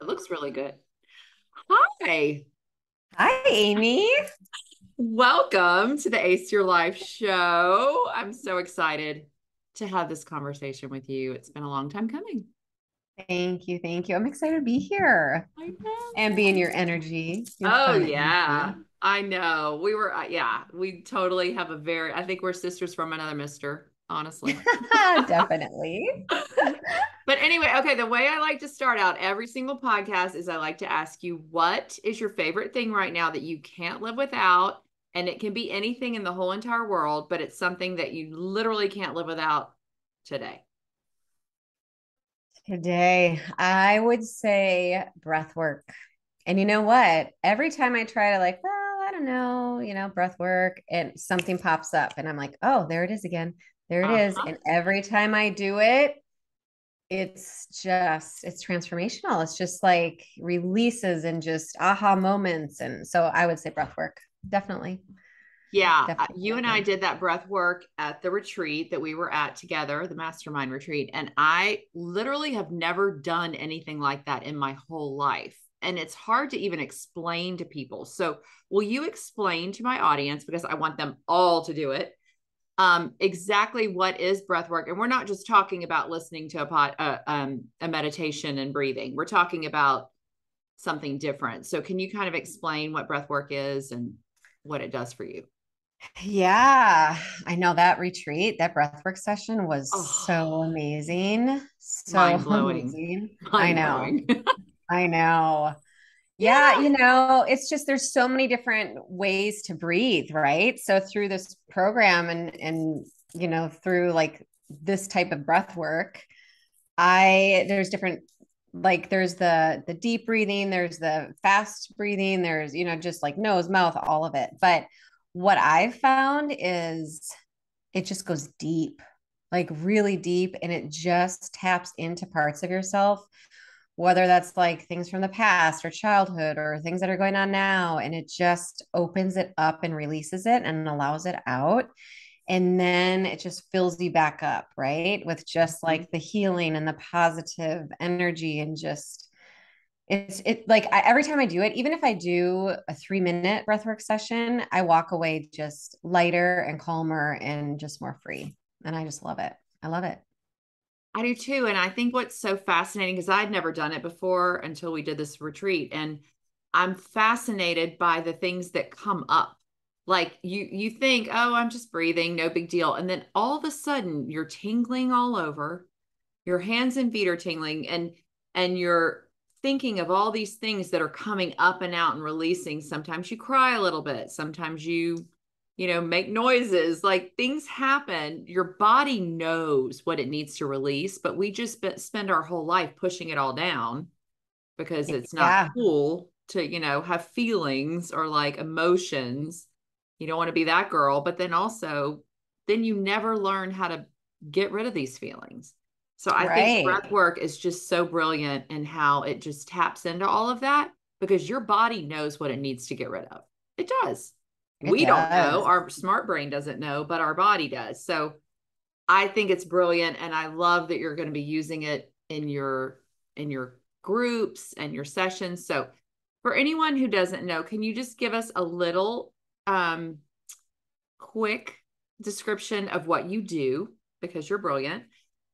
It looks really good. Hi, Hi, Amy. welcome to the Ace Your Life show. I'm so excited to have this conversation with you. It's been a long time coming. Thank you. Thank you. I'm excited to be here I and be in know. your energy, your Oh, fun yeah. energy. I know. Yeah, we totally have I think we're sisters from another mister, honestly. Definitely. But anyway, okay, the way I like to start out every single podcast is I like to ask you, what is your favorite thing right now that you can't live without? And it can be anything in the whole entire world, but it's something that you literally can't live without today. Today, I would say breath work. And you know what? Every time I try to like, well, I don't know, breath work and something pops up and I'm like, oh, there it is again. There it is. Uh-huh. And every time I do it, it's transformational. It's just like releases and just aha moments. And so I would say breath work. Definitely. Yeah, Definitely. you and I Definitely. did that breath work at the retreat that we were at together, the mastermind retreat. And I literally have never done anything like that in my whole life. And it's hard to even explain to people. So, will you explain to my audience, because I want them all to do it, exactly what is breath work? And we're not just talking about listening to a meditation and breathing, we're talking about something different. So, can you kind of explain what breath work is and what it does for you? Yeah, I know that retreat, that breathwork session was so Oh, amazing. So mind blowing. amazing. I Mind know. blowing. I know. Yeah, Yeah. it's just there's so many different ways to breathe, right? So through this program and through like this type of breath work, I there's different like there's the deep breathing, there's the fast breathing, there's just like nose, mouth, all of it. But what I've found is it just goes deep, like really deep, and it just taps into parts of yourself, whether that's like things from the past or childhood or things that are going on now, and it just opens it up and releases it and allows it out, and then it just fills you back up, right, with just Mhm. like the healing and the positive energy, and just every time I do it, even if I do a 3-minute breathwork session, I walk away just lighter and calmer and just more free, and I just love it. I love it. I do too. And I think what's so fascinating, because I'd never done it before until we did this retreat. And I'm fascinated by the things that come up. Like you think, oh, I'm just breathing, no big deal. And then all of a sudden you're tingling all over, your hands and feet are tingling, and you're thinking of all these things that are coming up and out and releasing. Sometimes you cry a little bit, sometimes you make noises, like things happen. Your body knows what it needs to release, but we just spend our whole life pushing it all down because it's not Yeah. cool to have feelings or like emotions. You don't want to be that girl, but then also then you never learn how to get rid of these feelings. So I think breath Right. work is just so brilliant in how it just taps into all of that, because your body knows what it needs to get rid of. It does. It We don't know, does. our smart brain doesn't know, but our body does. So I think it's brilliant, and I love that you're going to be using it in your groups and your sessions. So for anyone who doesn't know, can you just give us a little um quick description of what you do, because you're brilliant,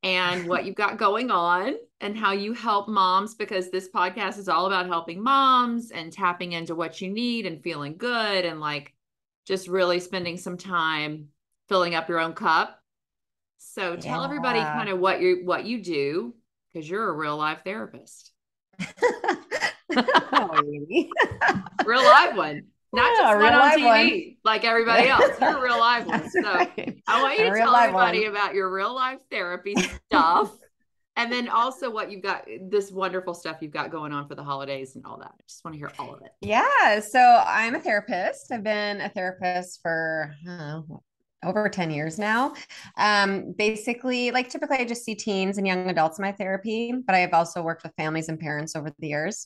and what you've got going on and how you help moms, because this podcast is all about helping moms and tapping into what you need and feeling good and like just really spending some time filling up your own cup. So tell everybody Yeah. kind of what you do, because you're a real life therapist. Oh, really? Real live one, not A just one real on live one. TV like everybody else. You're a real live one. That's So right. I want A you to real tell live everybody one. about your real life therapy stuff. And then also what you've got, this wonderful stuff you've got going on for the holidays and all that. I just want to hear all of it. Yeah. So I'm a therapist. I've been a therapist for over 10 years now. Basically, like typically I just see teens and young adults in my therapy, but I've also worked with families and parents over the years.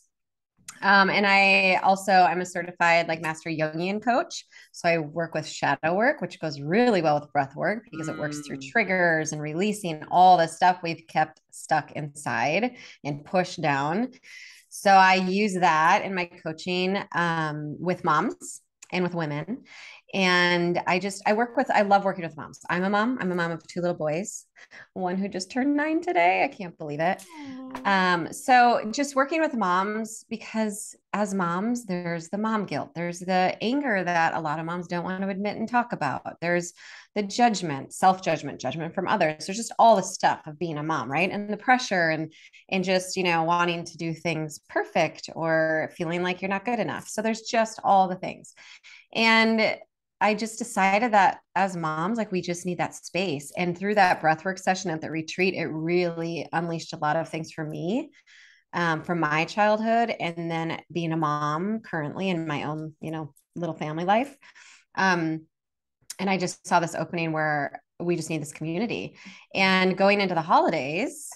And I'm a certified like master Jungian coach. So I work with shadow work, which goes really well with breath work because it works through Mm. triggers and releasing all the stuff we've kept stuck inside and pushed down. So I use that in my coaching with moms and with women. And I love working with moms. I'm a mom. I'm a mom of two little boys, one who just turned 9 today. I can't believe it. Oh, So just working with moms, because as moms, there's the mom guilt. There's the anger that a lot of moms don't want to admit and talk about. There's the judgment, self-judgment, judgment from others. There's just all the stuff of being a mom, right? And the pressure and just, wanting to do things perfect or feeling like you're not good enough. So there's just all the things. And I just decided that as moms, like we just need that space. And through that breathwork session at the retreat, it really unleashed a lot of things for me from my childhood. And then being a mom currently in my own, little family life. Um, and I just saw this opening where we just need this community. And going into the holidays,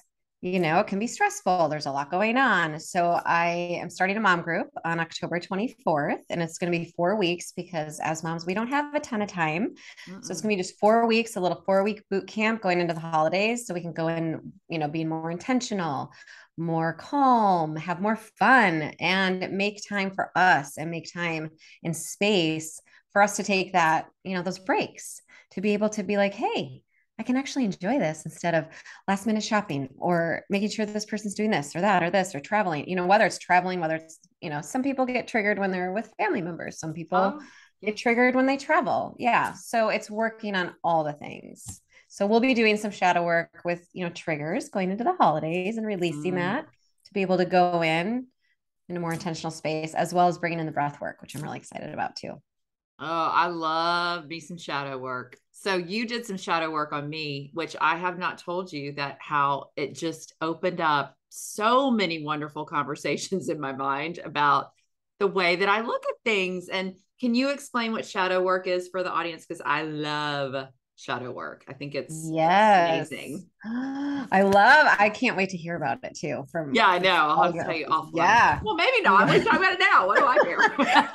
it can be stressful. There's a lot going on. So I am starting a mom group on October 24th, and it's going to be 4 weeks because as moms, we don't have a ton of time. So it's mm-mm. going to be just 4 weeks, a little 4 week boot camp going into the holidays. So we can go in, being more intentional, more calm, have more fun, and make time for us and make time and space for us to take that, those breaks, to be able to be like, hey, I can actually enjoy this instead of last minute shopping or making sure this person's doing this or that or this or traveling, whether it's traveling, whether it's, some people get triggered when they're with family members. Some people Oh, get yes. triggered when they travel. Yeah. So it's working on all the things. So we'll be doing some shadow work with, triggers going into the holidays and releasing Mm. that to be able to go in a more intentional space, as well as bringing in the breath work, which I'm really excited about too. Oh, I love me some shadow work. So you did some shadow work on me, which I have not told you that how it just opened up so many wonderful conversations in my mind about the way that I look at things. And can you explain what shadow work is for the audience? Because I love shadow work. I think it's Yes. amazing. I can't wait to hear about it too Yeah, I know. from I'll all have to tell your, you offline. yeah. Well, maybe not. We can talk Yeah. about it now. What do I care? Yeah.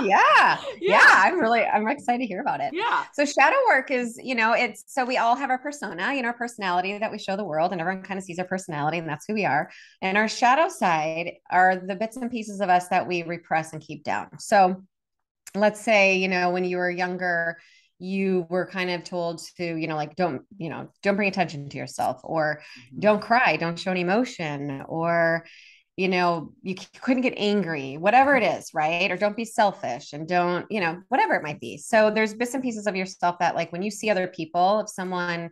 Yeah. Yeah. I'm excited to hear about it. Yeah. So shadow work is, it's so we all have our persona, our personality that we show the world, and everyone kind of sees our personality, and that's who we are. And our shadow side are the bits and pieces of us that we repress and keep down. So let's say, when you were younger, you were kind of told to, like, don't bring attention to yourself, or Mhm. don't cry, don't show any emotion, or, you couldn't get angry, whatever it is, right? Or don't be selfish and don't, whatever it might be. So there's bits and pieces of yourself that, like, when you see other people, if someone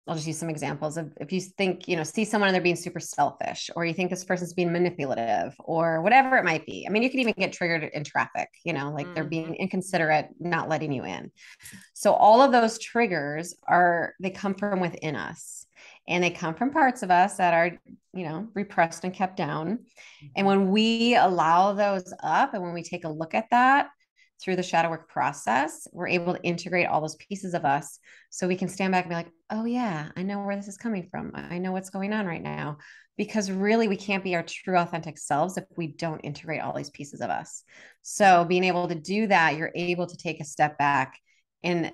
I'll just use some examples of if you think, see someone and they're being super selfish, or you think this person's being manipulative, or whatever it might be. I mean, you could even get triggered in traffic, like they're Mhm. being inconsiderate, not letting you in. So all of those triggers they come from within us, and they come from parts of us that are, repressed and kept down. And Mhm. when we allow those up and when we take a look at that through the shadow work process, we're able to integrate all those pieces of us so we can stand back and be like, oh, yeah, I know where this is coming from. I know what's going on right now. Because really, we can't be our true, authentic selves if we don't integrate all these pieces of us. So, being able to do that, you're able to take a step back, and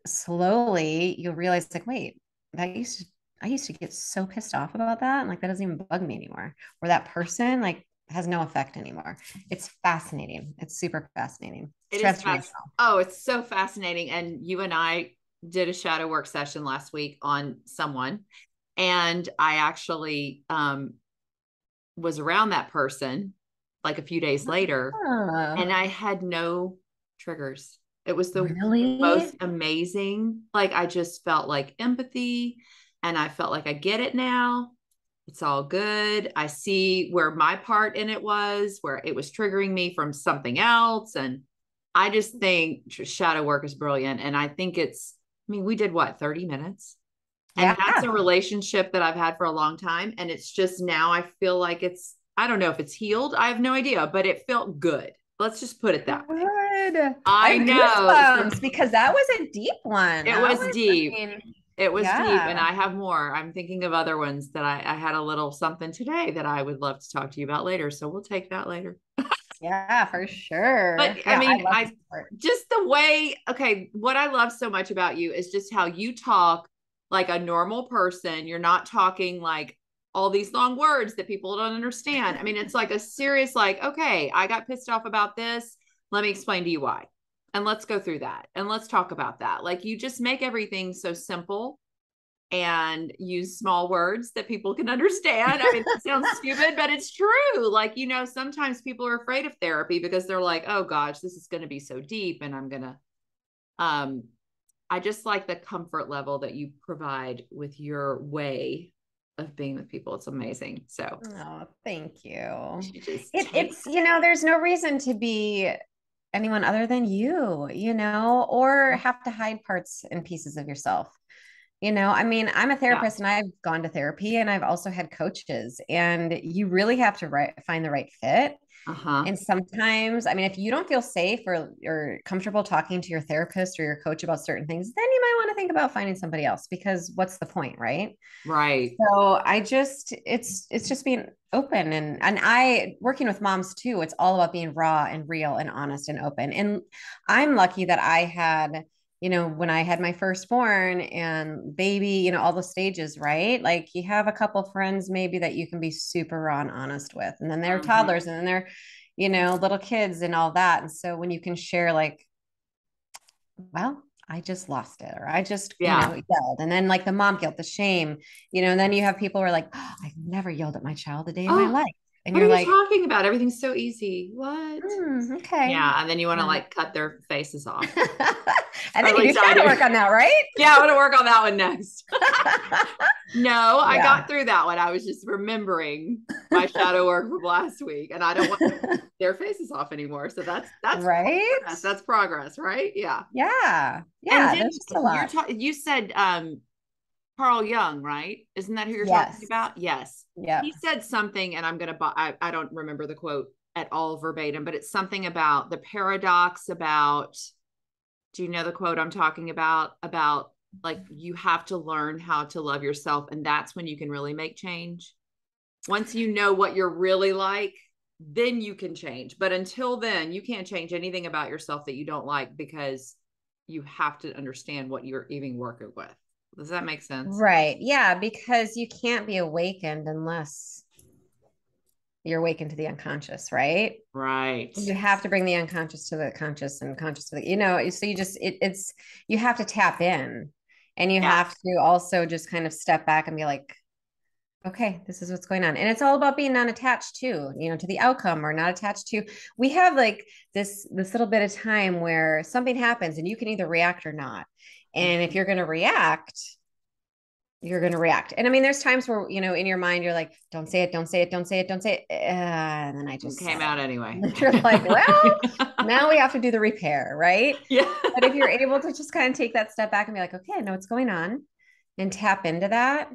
slowly you'll realize, like, wait, I used to get so pissed off about that. And like, that doesn't even bug me anymore. Or that person, like, has no effect anymore. It's fascinating. It's super fascinating. It's It is transformational. oh, it's so fascinating. And you and I did a shadow work session last week on someone, and I actually was around that person like a few days later, and Ah, I had no triggers. It was the really? most amazing. Like I just felt like empathy, and I felt like I get it now. It's all good. I see where my part in it was, where it was triggering me from something else. And I just think shadow work is brilliant. And I think I mean, we did what, 30 minutes? And that's a Yeah. relationship that I've had for a long time. And it's just now I feel like I don't know if it's healed. I have no idea, but it felt good. Let's just put it that way. Good. I I have know. So goosebumps because that was a deep one. it That was was, I deep. mean, It was deep. And yeah. I have more. I'm thinking of other ones that I had a little something today that I would love to talk to you about later. So we'll take that later. Yeah, for But sure. I Yeah, I mean, love this I part. just the way, okay, what I love so much about you is just how you talk like a normal person. You're not talking like all these long words that people don't understand. I mean, it's like a serious, like, okay, I got pissed off about this. Let me explain to you why. And let's go through that. And let's talk about that. Like, you just make everything so simple and use small words that people can understand. I mean, that sounds stupid, but it's true. Like, sometimes people are afraid of therapy because they're like, oh gosh, this is going to be so deep. And I just like the comfort level that you provide with your way of being with people. It's amazing. So, Oh, thank you. you just take. It's, there's no reason to be anyone other than or have to hide parts and pieces of yourself. I mean, I'm a Yeah. therapist and I've gone to therapy and I've also had coaches, and you really have to find the right fit. Uh-huh. And sometimes, I mean, if you don't feel safe or comfortable talking to your therapist or your coach about certain things, then you might want to think about finding somebody else, because what's the point, right? Right. So it's just being open, and I working with moms too. It's all about being raw and real and honest and open. And I'm lucky that I had, when I had my firstborn and baby, all the stages, right? Like, you have a couple friends maybe that you can be super raw and honest with, and then they're Mm-hmm. toddlers, and then they're, little kids and all that. And so when you can share, like, well, I just lost it, or I just, Yeah. yelled. And then, like, the mom guilt, the shame, and then you have people who are like, oh, I've never yelled at my child a day in my Oh, life. And what are you're you like, talking about? Everything's so easy. What? okay. Yeah. And then you want to Yeah. like cut their faces off. And Or then at you do least I shadow do. work on that, right? Yeah, I want to work on that one next. No, I Yeah. got through that one. I was just remembering my shadow work from last week, and I don't want their faces off anymore. So that's Right? progress. That's progress, right? Yeah. Yeah. And Yeah. then There's just a lot. you said Carl Jung, right? Isn't that who you're talking Yes. about? Yes. He Yep. said something, and I don't remember the quote at all verbatim, but it's something about the paradox about, do you know the quote I'm talking about? About, like, you have to learn how to love yourself, and that's when you can really make change. Once you know what you're really like, then you can change. But until then, you can't change anything about yourself that you don't like, because you have to understand what you're even working with. Does that make sense? Right. Yeah. Because you can't be awakened unless you're awakened to the unconscious, right? Right. You have to bring the unconscious to the conscious and conscious to the, so you just, it's, you have to tap in, and you Yeah. have to also just kind of step back and be like, okay, this is what's going on. And it's all about being non-attached too, to the outcome, or not attached to, we have like this little bit of time where something happens and you can either react or not. And if you're going to react, you're going to react. And I mean, there's times where, in your mind, you're like, don't say it, don't say it, don't say it, don't say it. And then I It just came said out anyway. it. You're like, well, now we have to do the repair, right? Yeah. But if you're able to just kind of take that step back and be like, okay, I know what's going on, and tap into that,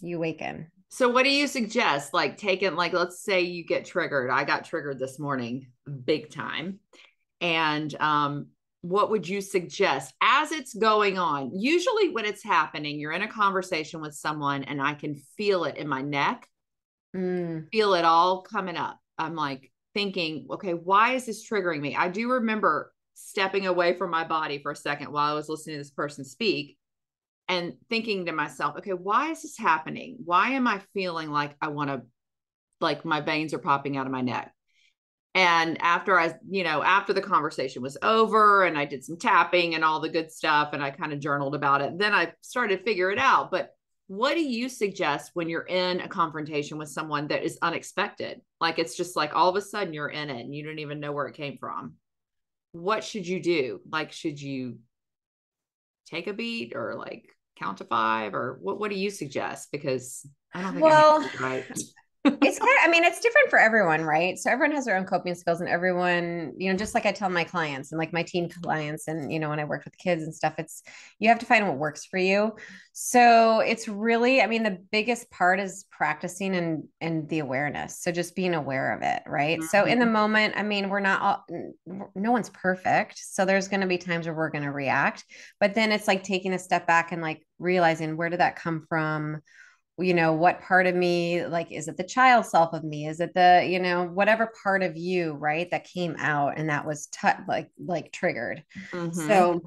you awaken. So what do you suggest? Like, taking, like, let's say you get triggered. I got triggered this morning big time. And what would you suggest as it's going on? Usually when it's happening, you're in a conversation with someone and I can feel it in my neck, feel it all coming up. I'm like thinking, okay, why is this triggering me? I do remember stepping away from my body for a second while I was listening to this person speak and thinking to myself, okay, why is this happening? Why am I feeling like I want to, like, my veins are popping out of my neck? And after the conversation was over and I did some tapping and all the good stuff, and I kind of journaled about it, then I started to figure it out. But what do you suggest when you're in a confrontation with someone that is unexpected? Like, it's just like all of a sudden you're in it and you don't even know where it came from. What should you do? Like, should you take a beat, or like count to five, or what do you suggest? Because I don't think I have Well, it right. it's kind of, I mean, it's different for everyone, right? So everyone has their own coping skills, and everyone, just like I tell my clients and like my teen clients, and, when I worked with kids and stuff, it's, you have to find what works for you. So it's really, I mean, the biggest part is practicing and the awareness. So just being aware of it, right? So in the Mm-hmm. moment, I mean, we're not all, no one's perfect. So there's going to be times where we're going to react, but then it's like taking a step back and like realizing, where did that come from? What part of me, like, is it the child self of me, is it the, whatever part of you, right, that came out and that was like triggered. Mm-hmm. So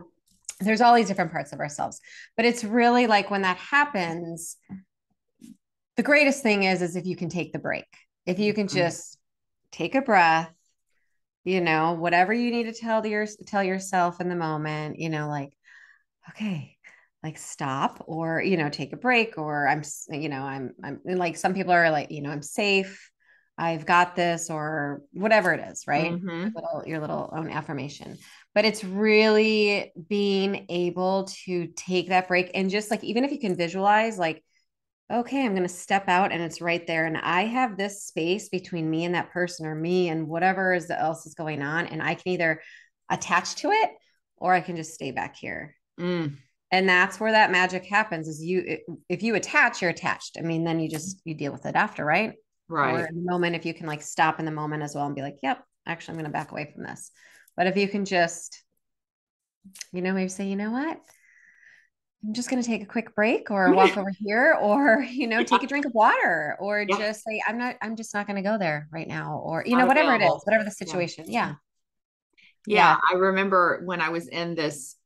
there's all these different parts of ourselves, but it's really like when that happens, the greatest thing is if you can take the break, if you can Mhm. just take a breath, whatever you need to tell yourself in the moment, like, okay, like stop, or, take a break, or I'm and like, some people are like, I'm safe, I've got this, or whatever it is, right? Mhm. Your little own affirmation. But it's really being able to take that break, and just like, even if you can visualize, like, okay, I'm going to step out and it's right there. And I have this space between me and that person, or me and whatever else is going on. And I can either attach to it, or I can just stay back here. Mm. And that's where that magic happens, is if you attach, you're attached. I mean, then you deal with it after, right? Or Right. in the moment, if you can like stop in the moment as well and be like, yep, actually, I'm going to back away from this. But if you can just, maybe say, you know what? I'm just going to take a quick break, or walk over here, or, take a Yeah. drink of water, or Yeah. just say, I'm just not going to go there right now, or, Not whatever it is, available. whatever the Yeah. situation. Yeah. Yeah. Yeah. I remember when I was in this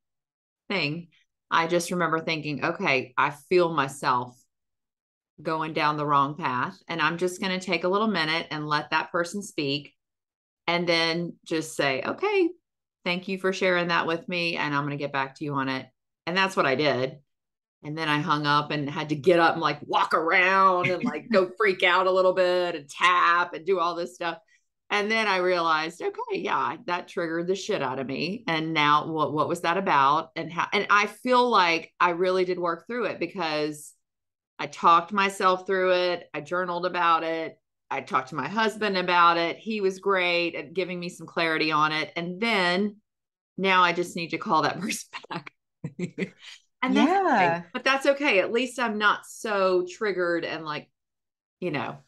thing, I just remember thinking, okay, I feel myself going down the wrong path. And I'm just going to take a little minute and let that person speak. And then just say, okay, thank you for sharing that with me. And I'm going to get back to you on it. And that's what I did. And then I hung up and had to get up and like walk around and like go freak out a little bit and tap and do all this stuff. And then I realized, okay, yeah, that triggered the shit out of me. And now what was that about? And how, and I feel like I really did work through it because I talked myself through it. I journaled about it. I talked to my husband about it. He was great at giving me some clarity on it. And then now I just need to call that person back. And that's okay. Yeah. But that's okay. At least I'm not so triggered and like, you know,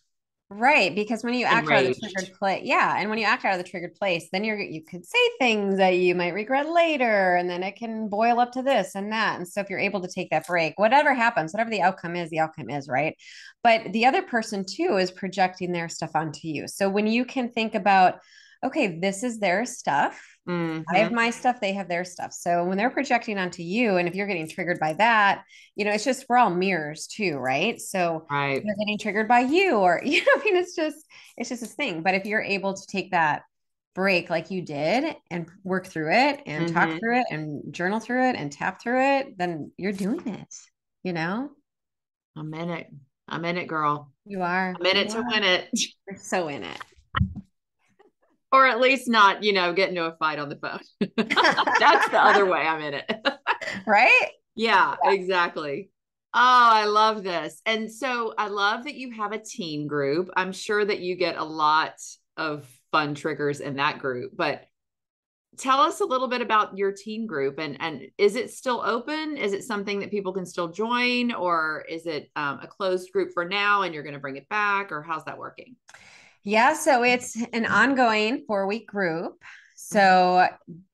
Right. Because when you act out of the enraged. triggered place, yeah. And when you act out of the triggered place, then you could say things that you might regret later. And then it can boil up to this and that. And so if you're able to take that break, whatever happens, whatever the outcome is, right? But the other person too is projecting their stuff onto you. So when you can think about, okay, this is their stuff. I have Mm-hmm. my stuff, they have their stuff. So when they're projecting onto you, and if you're getting triggered by that, it's just, we're all mirrors too, right? So Right. they're getting triggered by you, or, I mean, it's just this thing. But if you're able to take that break like you did, and work through it, and talk Mm-hmm. through it, and journal through it, and tap through it, then you're doing it, you know? I'm in it. I'm in it, girl. You are. I'm in You it to are. win it. You're so in it. Or at least not, get into a fight on the phone. That's the other way I'm in it. Right? Yeah, exactly. Oh, I love this. And so I love that you have a teen group. I'm sure that you get a lot of fun triggers in that group, but tell us a little bit about your teen group, and is it still open? Is it something that people can still join, or is it a closed group for now and you're going to bring it back, or how's that working? Yeah, so it's an ongoing 4-week group. Mhm. So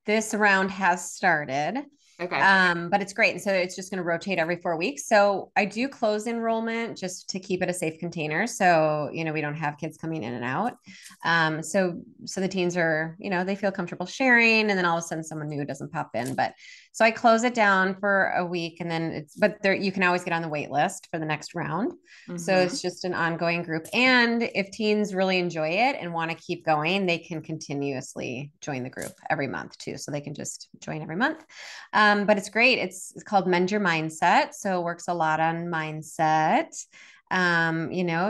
this round has started. Okay. But it's great. And so it's just going to rotate every 4 weeks. So I do close enrollment just to keep it a safe container. So, we don't have kids coming in and out. So the teens are, they feel comfortable sharing, and then all of a sudden someone new doesn't pop in. But so I close it down for a week, and then but there, you can always get on the wait list for the next round. So Mm-hmm. it's just an ongoing group. And if teens really enjoy it and want to keep going, they can continuously join the group every month too. So they can just join every month. But it's great. It's called Mend Your Mindset. So it works a lot on mindset.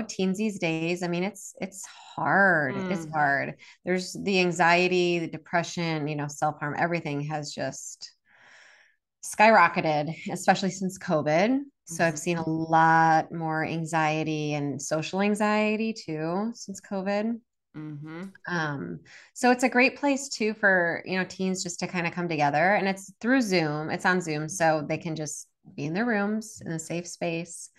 Teens these days, I mean, it's hard. It's Mm, hard. There's the anxiety, the depression, self-harm, everything has just skyrocketed, especially since COVID. So I've seen mhm, a lot more anxiety and social anxiety too since COVID. mhm, Um, so it's a great place too for, teens just to kind of come together, and it's through Zoom. It's on Zoom, so they can just be in their rooms in a safe space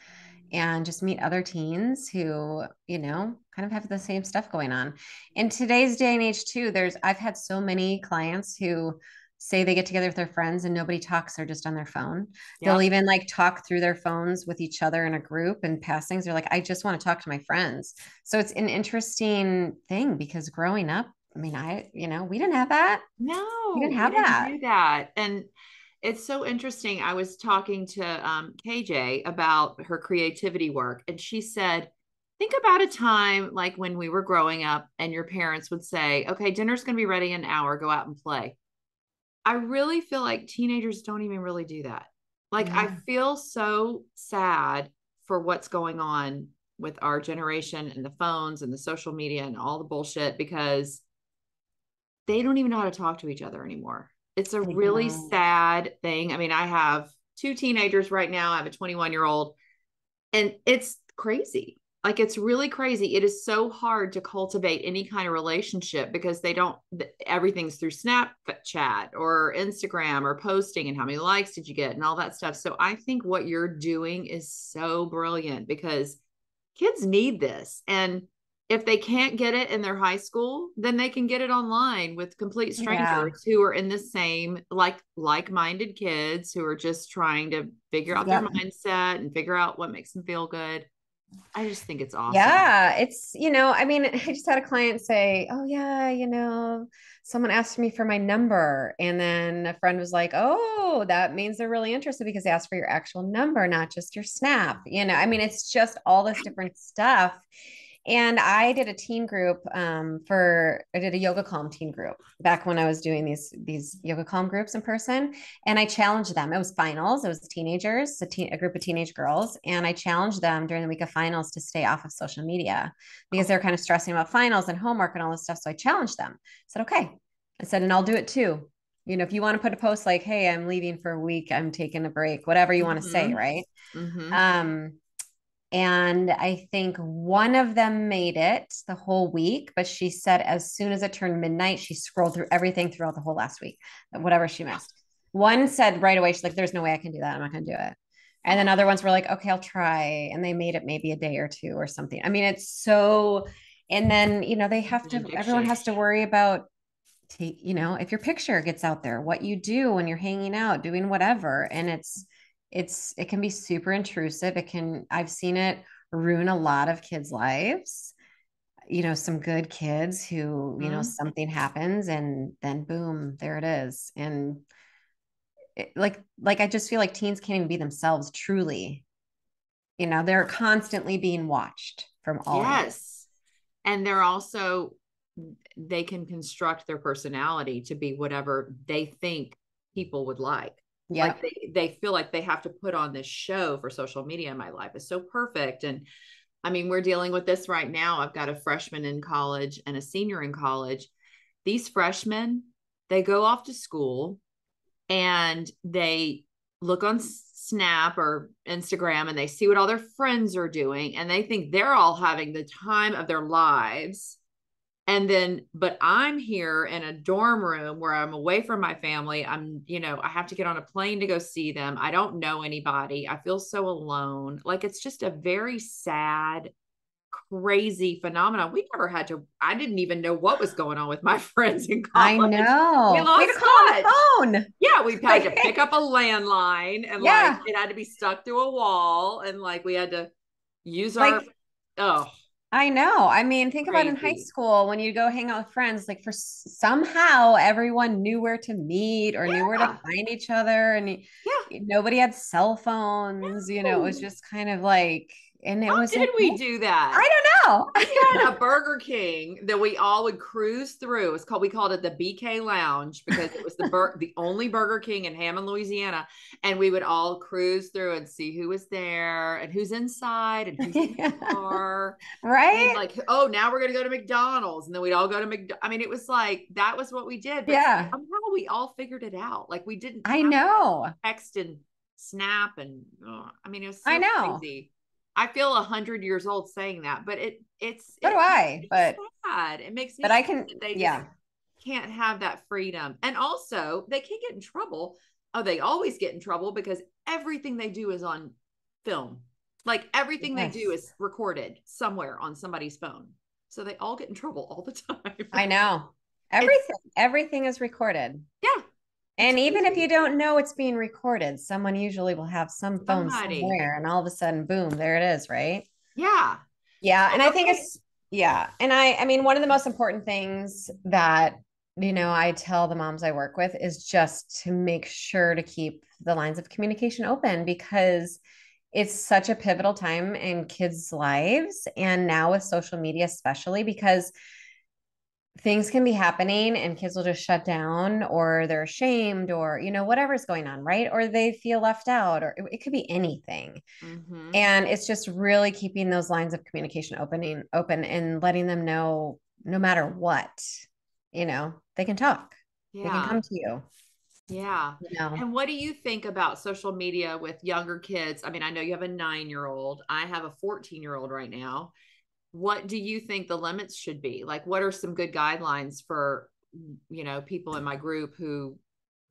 and just meet other teens who, kind of have the same stuff going on. In today's day and age too, I've had so many clients who say they get together with their friends and nobody talks, they're just on their phone. They'll Yep. even like talk through their phones with each other in a group and passings. They're like, I just want to talk to my friends. So it's an interesting thing, because growing up, I mean, we didn't have that. We No, didn't we have didn't that. do that. And It's so interesting. I was talking to KJ about her creativity work, and she said, think about a time like when we were growing up and your parents would say, okay, dinner's going to be ready in an hour, go out and play. I really feel like teenagers don't even really do that. Like, I Yeah. feel so sad for what's going on with our generation and the phones and the social media and all the bullshit because they don't even know how to talk to each other anymore. It's a I really know. sad thing. I mean, I have two teenagers right now. I have a 21-year-old, and it's crazy. Like, it's really crazy. It is so hard to cultivate any kind of relationship because they don't, everything's through Snapchat or Instagram or posting and how many likes did you get and all that stuff. So I think what you're doing is so brilliant because kids need this. And if they can't get it in their high school, then they can get it online with complete Yeah. strangers who are in the same like-minded kids who are just trying to figure out their Yep. mindset and figure out what makes them feel good. I just think it's awesome. Yeah, it's, I mean, I just had a client say, "Oh yeah, someone asked me for my number." And then a friend was like, "Oh, that means they're really interested because they asked for your actual number, not just your snap." I mean, it's just all this different stuff. And I did a teen group I did a yoga calm teen group back when I was doing these yoga calm groups in person. And I challenged them. It was finals. It was teenagers, a group of teenage girls. And I challenged them during the week of finals to stay off of social media because Oh, they're kind of stressing about finals and homework and all this stuff. So I challenged them. I said, okay. I said, and I'll do it too. If you want to put a post like, hey, I'm leaving for a week, I'm taking a break, whatever you want to say, mm-hmm, right? mm-hmm. Um, and I think one of them made it the whole week, but she said as soon as it turned midnight, she scrolled through everything throughout the whole last week, whatever she missed. One said right away, she's like, there's no way I can do that. I'm not going to do it. And then other ones were like, okay, I'll try. And they made it maybe a day or two or something. I mean, it's so, and then, It's an everyone addiction. has to worry about, if your picture gets out there, what you do when you're hanging out, doing whatever. And it can be super intrusive. I've seen it ruin a lot of kids' lives. Some good kids who, Mm-hmm. something happens and then boom, there it is. And like I just feel like teens can't even be themselves truly. They're constantly being watched from all angles. Yes. And they're also, they can construct their personality to be whatever they think people would like. Like Yep. they feel like they have to put on this show for social media. My life is so perfect. And I mean, we're dealing with this right now. I've got a freshman in college and a senior in college. These freshmen, they go off to school and they look on Snap or Instagram and they see what all their friends are doing and they think they're all having the time of their lives. And then, but I'm here in a dorm room where I'm away from my family. I have to get on a plane to go see them. I don't know anybody. I feel so alone. Like, it's just a very sad, crazy phenomenon. We never had to, I didn't even know what was going on with my friends in I college. We know. We had lost to call on touch. the phone. Yeah, we had to pick Like, up a landline and like yeah. it had to be stuck to a wall and like we had to use our, Like, oh, I know. I mean, think about in high crazy. school when you go hang out with friends, like somehow everyone knew where to meet or knew where to Yeah. find each other, and Yeah. nobody had cell phones. It was No. just kind of like, and it How was did okay. we do that? I don't We know. had a Burger King that we all would cruise through. We called it the BK Lounge because it was the only Burger King in Hammond, Louisiana. And we would all cruise through and see who was there and who's inside and who's in the car. And Right? like, oh, now we're gonna go to McDonald's. And then we'd all go to McDonald's. I mean, it was like that was what we did, but Yeah, somehow we all figured it out. Like we didn't I have know. text and snap and I mean, it was I so know. crazy. I feel 100 years old saying that, but So do it makes I, me but sad. It makes me I sad can, that they just yeah. can't have that freedom. And also, they can't get in trouble. Oh, they always get in trouble because everything they do is on film. Like everything they do Yes. is recorded somewhere on somebody's phone. So they all get in trouble all the time. I know. It's Everything is recorded. yeah, it's And even if crazy. you don't know it's being recorded, someone usually will have some phone Somebody. somewhere and all of a sudden, boom, there it is, right? Yeah. Yeah. So And I think okay. it's, yeah. And I mean, one of the most important things that I tell the moms I work with is just to make sure to keep the lines of communication open because it's such a pivotal time in kids' lives. And now with social media, especially because things can be happening and kids will just shut down or they're ashamed or, whatever's going on, right? Or they feel left out or it could be anything. Mm-hmm. And it's just really keeping those lines of communication open and letting them know no matter what, they can talk. They can Yeah. come to you, Yeah. you know. And what do you think about social media with younger kids? I mean, I know you have a 9-year old. I have a 14-year-old right now. What do you think the limits should be? Like, what are some good guidelines for, people in my group who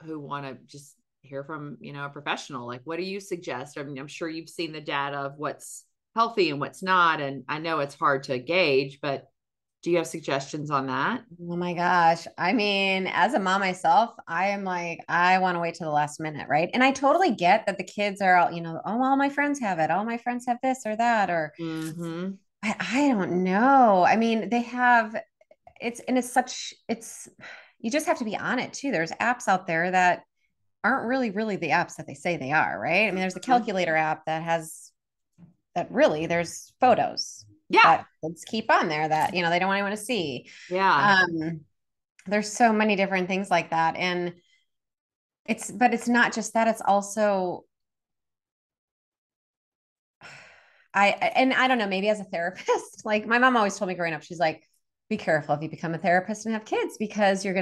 want to just hear from, a professional? Like, what do you suggest? I mean, I'm sure you've seen the data of what's healthy and what's not. And I know it's hard to gauge, but do you have suggestions on that? Oh my gosh. I mean, as a mom myself, I am like, I want to wait to the last minute, right? And I totally get that the kids are all, oh, all my friends have it. All my friends have this or that, or Mm-hmm. I don't know. I mean, they have it's you just have to be on it too. There's apps out there that aren't really the apps that they say they are, right? I mean, there's a Mm-hmm. calculator app that really there's photos Yeah. that kids keep on there that, they don't want anyone to see. Yeah. Um, there's so many different things like that. And but it's not just that, it's also and I don't know, maybe as a therapist, like my mom always told me growing up, she's like, be careful if you become a therapist and have kids because you're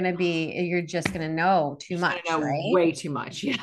just going to know too You're just much, gonna know right? way too much. Yeah.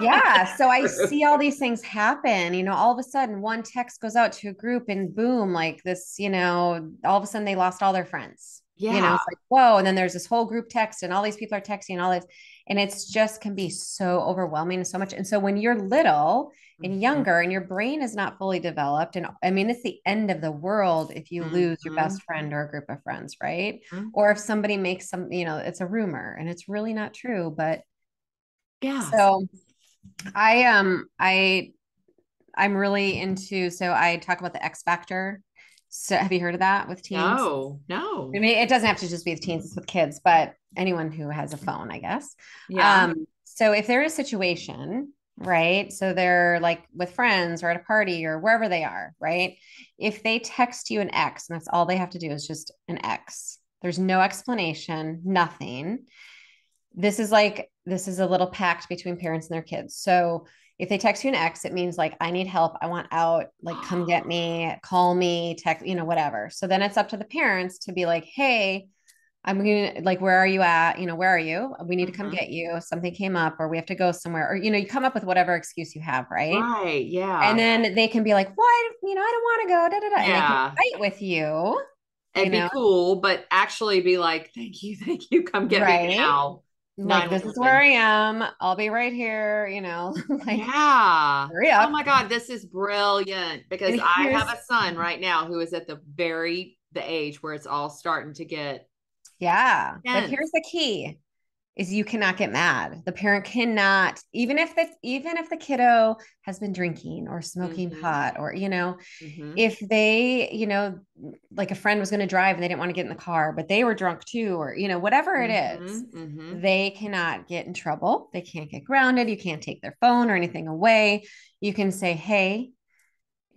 Yeah. So I True. see all these things happen, all of a sudden one text goes out to a group and boom, like this, all of a sudden they lost all their friends. Yeah. It's like, whoa. And then there's this whole group text and all these people are texting and all this. And it's just can be so overwhelming and so much. And so when you're little and Mhm. younger and your brain is not fully developed, and I mean, it's the end of the world if you lose your Mhm. best friend or a group of friends, right? Mhm. Or if somebody makes it's a rumor and it's really not true. But Yes. so I'm really into, so I talk about the X factor. So have you heard of that with teens? No, I no. mean, it doesn't have to just be with teens, it's with kids, but anyone who has a phone, I guess. Yeah. So if they're in a situation, right? So they're like with friends or at a party or wherever they are, right? If they text you an X, and that's all they have to do is just an X. There's no explanation, nothing. This is a little pact between parents and their kids. So if they text you an X, it means like I need help, I want out, like come get me, call me, text, whatever. So then it's up to the parents to be like, hey, I'm gonna like, where are you at? Where are you? We need to come Mhm. get you. Something came up, or we have to go somewhere, or you come up with whatever excuse you have, right? Right. And Yeah. then they can be like, "Why? I don't want to go." Da, da, da. And they can Yeah. fight with you, It'd be cool, but actually be like, thank you, thank you. Come get me right? now. Like, this is where 911. I am. I'll be right here, like, Yeah. hurry Oh up. my God, this is brilliant And because I here's, have a son right now who is at the age where it's all starting to get yeah, but here's tense. the key is you cannot get mad. The parent cannot, even if the kiddo has been drinking or smoking Mm-hmm. pot or, Mm-hmm. if they, like a friend was going to drive and they didn't want to get in the car, but they were drunk too, or, whatever it is, Mm-hmm. Mm-hmm. they cannot get in trouble. They can't get grounded. You can't take their phone or anything away. You can say, hey,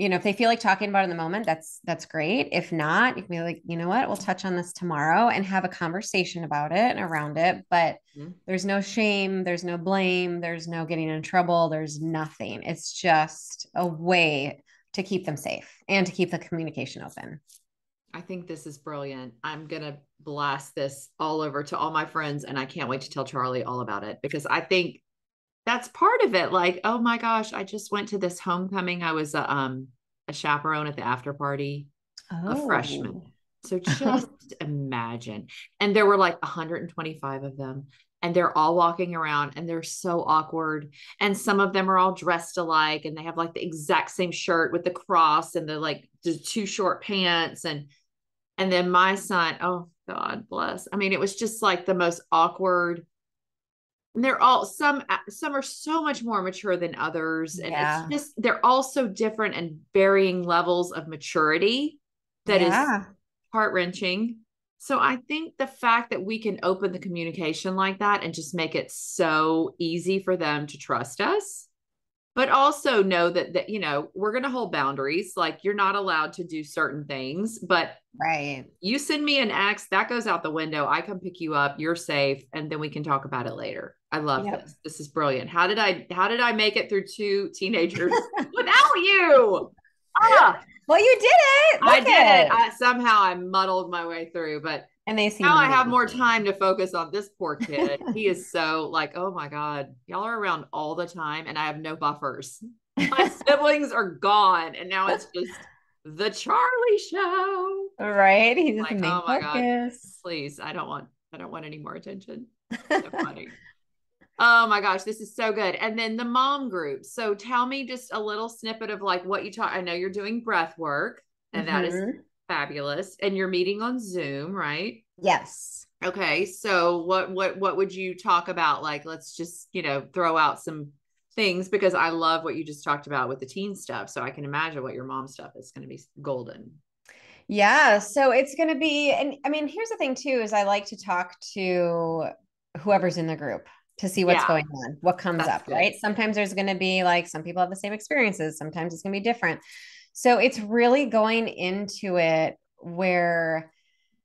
if they feel like talking about it in the moment, that's great. If not, you can be like, you know what, we'll touch on this tomorrow and have a conversation about it and around it. But Mm-hmm. there's no shame, there's no blame, there's no getting in trouble, there's nothing. It's just a way to keep them safe and to keep the communication open. I think this is brilliant. I'm going to blast this all over to all my friends, and I can't wait to tell Charlie all about it because I think that's part of it. Like, oh my gosh, I just went to this homecoming. I was a chaperone at the after party, a freshman. Oh, So just imagine. And there were like 125 of them, and they're all walking around and they're so awkward. And some of them are all dressed alike and they have like the exact same shirt with the cross and the too short pants. And then my son, oh God bless. I mean, it was just like the most awkward. And they're all some are so much more mature than others. And it's yeah. just they're all so different and varying levels of maturity that is Yeah. heart wrenching. So I think the fact that we can open the communication like that and just make it so easy for them to trust us, but also know that we're going to hold boundaries. Like you're not allowed to do certain things, but Right. you send me an X, that goes out the window. I come pick you up, you're safe, and then we can talk about it later. I love Yep. this. This is brilliant. How did I make it through two teenagers without you? Ah, Well, you did it. I Look did it. at it. I muddled my way through, but And they now seem I have more amazing. time to focus on this poor kid. He is so like, oh my God, y'all are around all the time and I have no buffers. My siblings are gone and now it's just the Charlie show. Right. He's the Like, main oh my God, focus. please. I don't want any more attention. So funny. Oh my gosh, this is so good. And then the mom group. So tell me just a little snippet of like what you talk. I know you're doing breath work, and that is Hmm. fabulous. And you're meeting on Zoom, right? Yes. Okay. So what would you talk about? Like, let's just, throw out some things because I love what you just talked about with the teen stuff. So I can imagine what your mom stuff is going to be golden. Yeah. So it's going to be, and I mean, here's the thing too, is I like to talk to whoever's in the group to see what's Yeah, going on, what comes that's up, good. right? Sometimes there's going to be like some people have the same experiences, sometimes it's going to be different. So it's really going into it where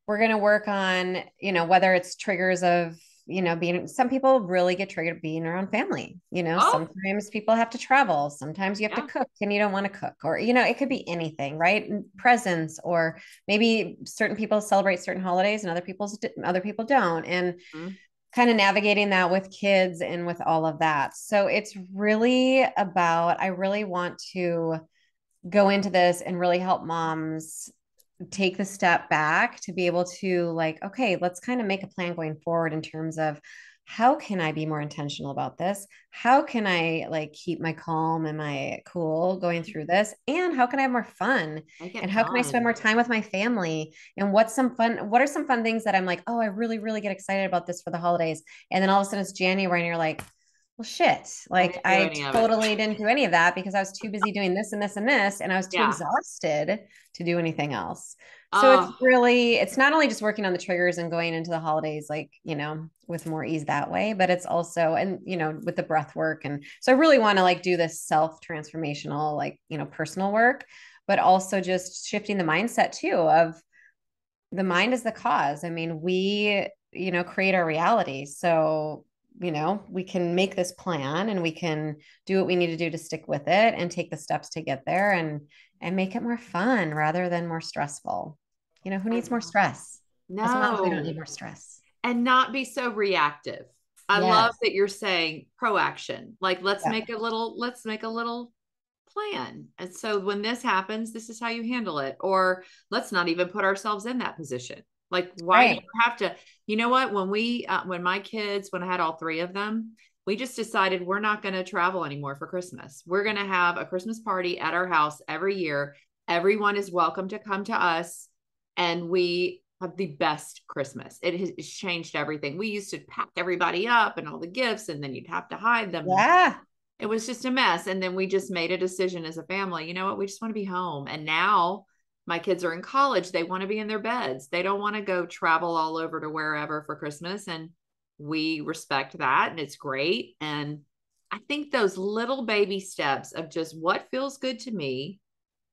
we're going to work on, whether it's triggers of, being, some people really get triggered being around family. Oh, Sometimes people have to travel. Sometimes you have to yeah. cook and you don't want to cook, or, it could be anything, right? And presents, or maybe certain people celebrate certain holidays and other people don't. And Mhm. kind of navigating that with kids and with all of that. So it's really about, I really want to go into this and really help moms take the step back to be able to like, okay, let's kind of make a plan going forward in terms of how can I be more intentional about this? How can I like keep my calm and my cool going through this? And how can I have more fun? Make And it how can I spend fun. more time with my family? And what are some fun things that I'm like, oh, I really, really get excited about this for the holidays. And then all of a sudden it's January and you're like, well, shit. I Like didn't do I any of it. totally didn't do any of that because I was too busy doing this and this and this, and I was too Yeah. exhausted to do anything else. So Oh, it's not only just working on the triggers and going into the holidays, like, with more ease that way, but it's also, and, with the breath work. And so I really want to like do this self transformational, like, personal work, but also just shifting the mindset too of the mind is the cause. I mean, we, create our reality. So, we can make this plan and we can do what we need to do to stick with it and take the steps to get there and make it more fun rather than more stressful. Who I needs more love that. stress? As moms, we don't need No, more stress. and not be so reactive. I love Yes. that you're saying proaction. Like Yeah. let's make a little plan. And so when this happens, this is how you handle it. Or let's not even put ourselves in that position. Like why do you Right. have to, you know what, when my kids, when I had all three of them, we just decided we're not going to travel anymore for Christmas. We're going to have a Christmas party at our house every year. Everyone is welcome to come to us and we have the best Christmas. It has changed everything. We used to pack everybody up and all the gifts, and then you'd have to hide them. And Yeah. it was just a mess. And then we just made a decision as a family, you know what? We just want to be home. And now my kids are in college. They want to be in their beds. They don't want to go travel all over to wherever for Christmas. And we respect that. And it's great. And I think those little baby steps of just what feels good to me,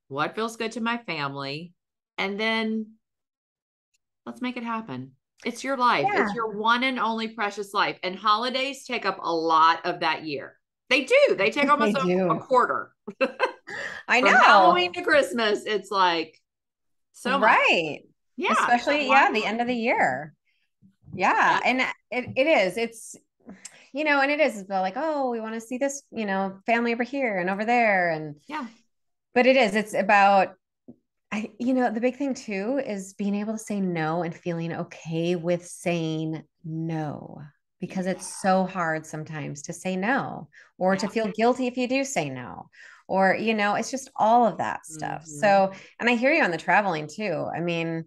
what feels good to my family, and then let's make it happen. It's your life. It's Yeah. your one and only precious life. And holidays take up a lot of that year. They do. They take They almost a do. quarter. I From know. Halloween to Christmas, it's like so much. Right. Yeah. So Especially, why yeah, the not? end of the year. Yeah. Yeah. And it is. It's, and it is about like, oh, we want to see this, family over here and over there. Yeah. But it's about, the big thing too is being able to say no and feeling okay with saying no, because Yeah. it's so hard sometimes to say no or to Yeah. feel guilty if you do say no. Or, it's just all of that stuff. Mm-hmm. So, and I hear you on the traveling too. I mean,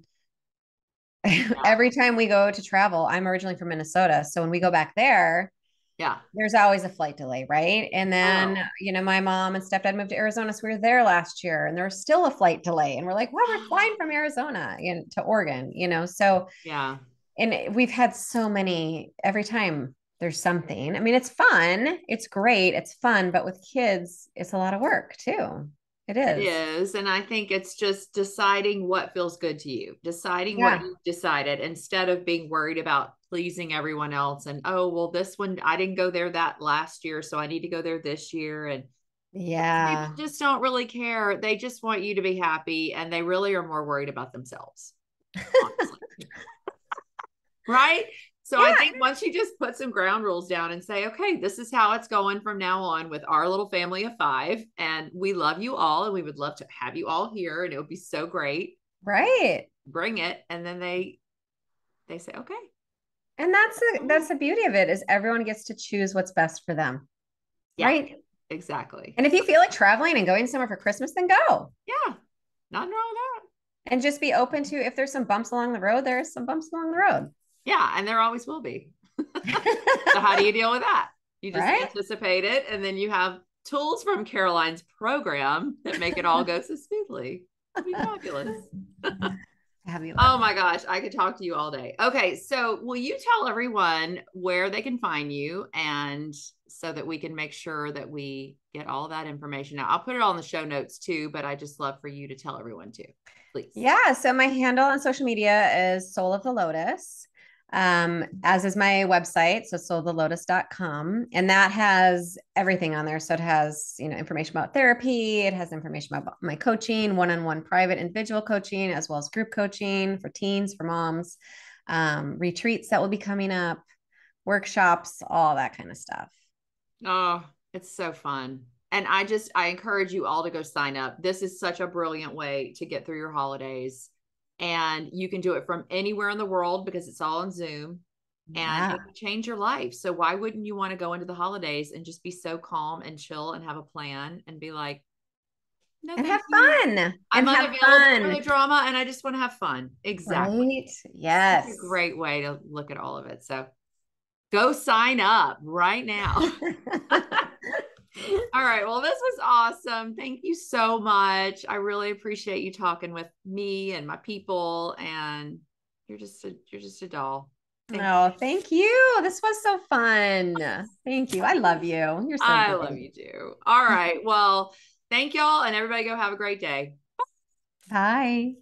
Yeah. every time we go to travel, I'm originally from Minnesota. So when we go back there, Yeah. there's always a flight delay, right? And then, Oh. my mom and stepdad moved to Arizona, so we were there last year, and there was still a flight delay, and we're like, "Well, we're flying from Arizona to Oregon," So, Yeah. and we've had so many every time there's something. I mean, it's fun, it's great, it's fun, but with kids, it's a lot of work too. It It is. is. And I think it's just deciding what feels good to you, deciding what Yeah. you've decided instead of being worried about pleasing everyone else. And, oh, well, this one, I didn't go there that last year, so I need to go there this year. And people Yeah. just don't really care. They just want you to be happy. And they really are more worried about themselves, honestly. Right? So I Yeah. think once you just put some ground rules down and say, okay, this is how it's going from now on with our little family of five, and we love you all, and we would love to have you all here, and it would be so great. Right. Bring it, and then they say, okay, And that's cool. the beauty of it is everyone gets to choose what's best for them. Yeah, Right. exactly. And if you feel like traveling and going somewhere for Christmas, then go. Yeah, nothing wrong with that. And just be open to if there's some bumps along the road, there's some bumps along the road. Yeah, and there always will be. So how do you deal with that? You just Right? anticipate it, and then you have tools from Caroline's program that make it all go so smoothly. It'll be fabulous. Fabulous. Oh my gosh, I could talk to you all day. Okay, so will you tell everyone where they can find you and so that we can make sure that we get all that information out? I'll put it all in the show notes too, but I just love for you to tell everyone too, please. Yeah. So my handle on social media is Soul of the Lotus, as is my website. So soulofthelotus.com. And that has everything on there. So it has, information about therapy. It has information about my coaching, one-on-one private individual coaching, as well as group coaching for teens, for moms, retreats that will be coming up, workshops, all that kind of stuff. Oh, it's so fun. And I encourage you all to go sign up. This is such a brilliant way to get through your holidays. And you can do it from anywhere in the world because it's all on Zoom and Yeah. it can change your life. So why wouldn't you want to go into the holidays and just be so calm and chill and have a plan and be like, no, And have thank you. fun. I'm And have unavailable for fun. the drama and I just want to have fun. Exactly. Right? Such a Yes. great way to look at all of it. So go sign up right now. All right. Well, this was awesome. Thank you so much. I really appreciate you talking with me and my people. And you're just a doll. Thank you. Oh, thank you. This was so fun. Thank you. I love you. You're so I love great. you too. All right. Well, thank y'all, and everybody go have a great day. Bye.